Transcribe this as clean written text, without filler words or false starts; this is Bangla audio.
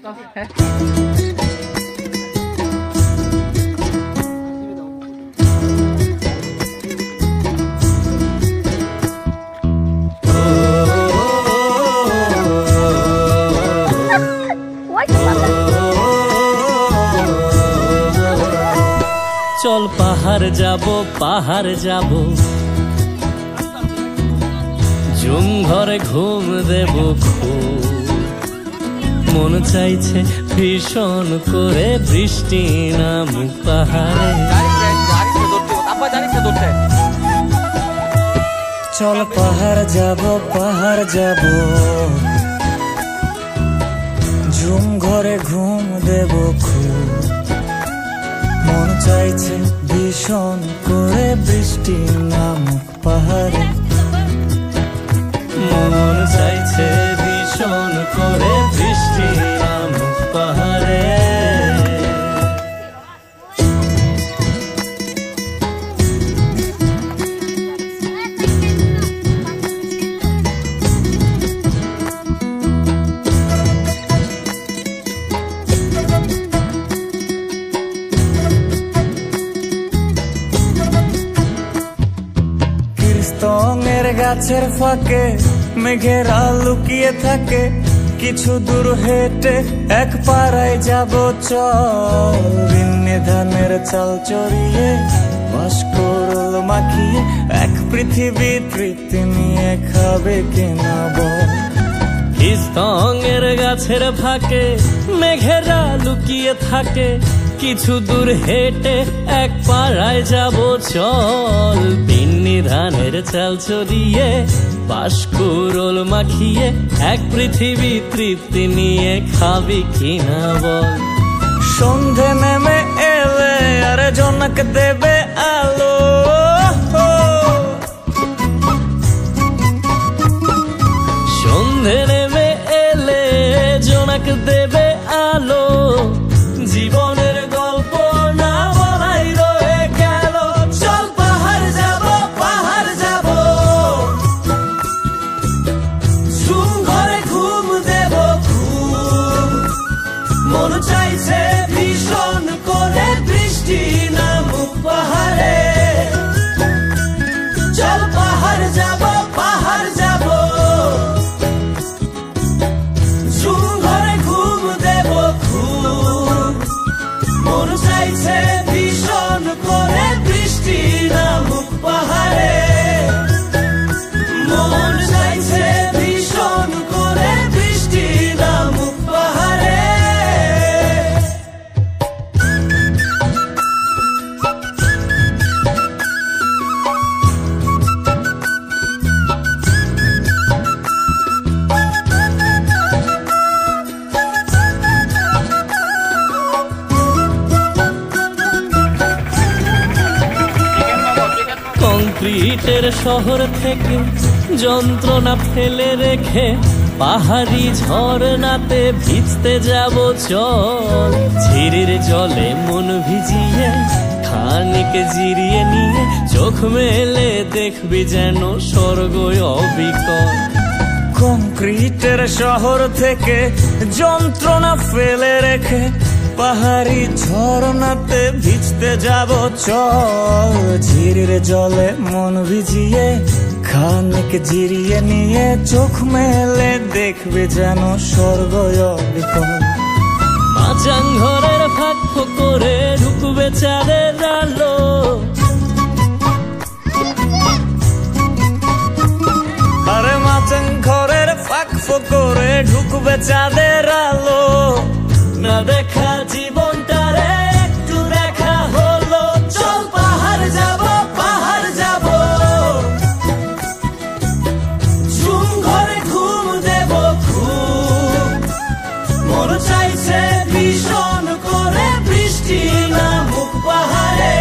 চল পাহাড় যাব ঝুম ঘরে ঘুম দেব খুব মন চাইছে ভীষণ করে বৃষ্টি নামুক পাহাড়ে চল পাহাড় যাব ঝুম ঘরে ঘুম দেব খুব মন চাইছে ভীষণ করে বৃষ্টি নামুক পাহাড়ে মন চাইছে ভীষণ করে বৃষ্টি নামুক পাহাড়ে স্তঙের গাছের ফাঁকে মেঘেরা লুকিয়ে থাকে কিছু দূর হেঁটে এক পাড়ায় যাব চল ভিন্নে ধানের চাল চড়িয়ে বাঁশকুড়ুল মাখিয়ে এক পৃথিবী তৃপ্তি নিয়ে খাবে কিনা বল স্তঙের গাছের ফাঁকে মেঘেরা লুকিয়ে থাকে কিছু দূর হেঁটে এক পাড়ায় যাব চল ভিন্নি ধানের চাল চড়িয়ে বাঁশকুড়ুল মাখিয়ে এক পৃথিবী তৃপ্তি নিয়ে খাবি কিনা বল সন্ধে নেমে এলে আর জনক দেবে আলো সন্ধে নেমে এলে জনক দেবে আলো জীবনের গল্প না বলাই রয়ে গেল চল পাহাড় যাব ঝুম ঘরে ঘুম দেব খুব মন চাইছে ভীষণ করে বৃষ্টি নামুক পাহাড়ে চল পাহাড় যাব ঝুম ঘরে ঘুম দেব খুব মন চাইছে ভীষণ করে বৃষ্টি নামুক পাহাড়ে মন চাইছে ভীষণ করে বৃষ্টি নামুক পাহাড়ে কংক্রিটের শহর থেকে যন্ত্রণা ফেলে রেখে পাহাড়ি ঝরনাতে ভিজতে যাব চল ঝিরির জলে মন ভিজিয়ে খানিক জিরিয়ে নিয়ে চোখ মেলে দেখবি যেন স্বর্গ অবিকল কংক্রিটের শহর থেকে যন্ত্রণা ফেলে রেখে পাহাড়ি ঝরনাতে ভিজতে যাব চল ঝিরির জলে মন ভিজিয়ে খানিক জিরিয়ে নিয়ে চোখ মেলে দেখবে যেন স্বর্গ অবিকল মাচাং ঘরের ফাঁক করে ঢুকবে চাঁদের আলো আরে মাচাং ঘরের ফাঁক করে ঢুকবে চাঁদের আলো না দেখা জীবনটারে একটু দেখা হলো চল পাহাড় যাব ঝুম ঘরে ঘুম দেব খুব মন চাইছে ভীষণ করে বৃষ্টি নামুক পাহাড়ে